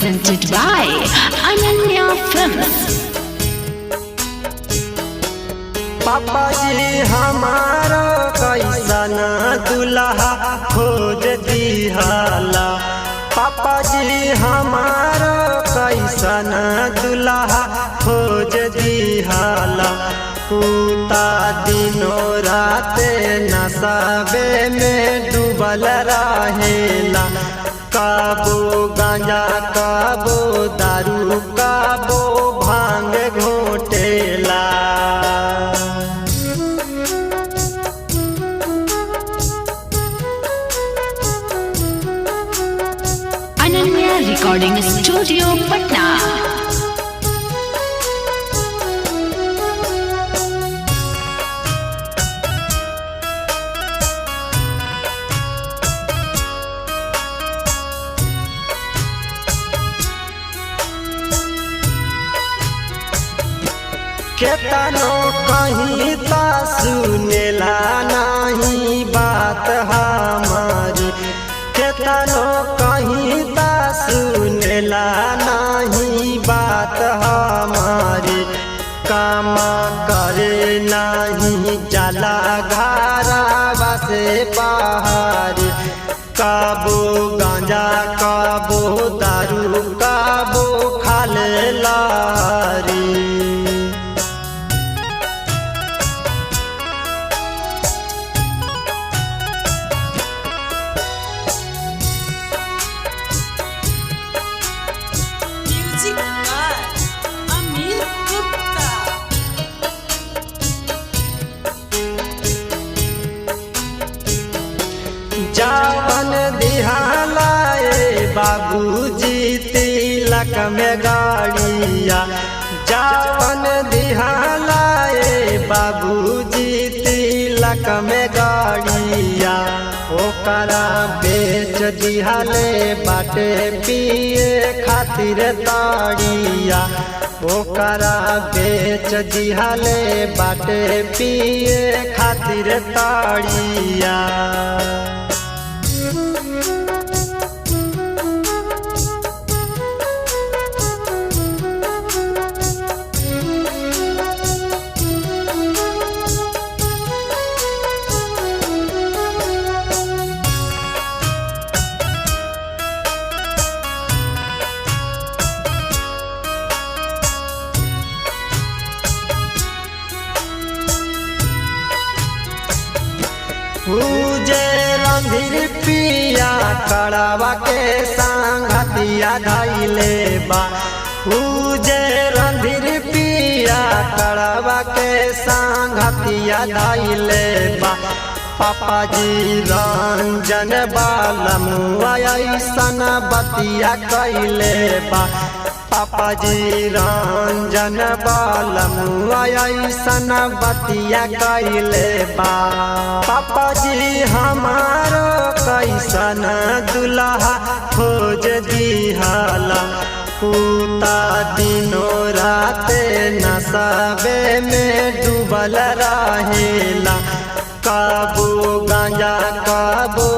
presented by Ananya Films. पापा जी हमारा कैसन दुल्हा खोज दिहाला। पापा जी हमारा कैसन दुल्हा खोज दिहाला। पूता दिनों रात नशे में डूबल रहेला। काबो गांजा काबो दारू काबो भांग घोटेला। Ananya Recording Studio, Patna. केतनो कहीं ता सुनेला नहीं बात हमारी। केतनो कहीं ता सुनेला नहीं बात हमारी। काम करे नहीं जाला घरवा से बाहर। काबो गांजा काबो दारू काबो खाले लारी। जावन दिहालाए बाबूजी तिलक में गाड़िया। जावन दिहालाए बाबूजी तिलक में गाड़िया। ओकरा बेच दिहाले बाटे पिए खातिर ताड़िया। ओकरा बेच दिहाले बाटे पिए खातिर ताड़िया। पूजे रंधिर पिया कड़वा के संगतिया धैले बा। पूजे रंधिर पिया कड़वा के संगतिया धैले बा। पापा जी रंजन बालमुआ ऐसन बतिया कैले बा। पापा जी रंजन बालमुआ ऐसन बतिया कैले बा। पापा जी हमारो कैसन दुल्हा खोज दिहाला। पूता दिनों रात नशे में डूबल रहेला। काबो गांजा काबो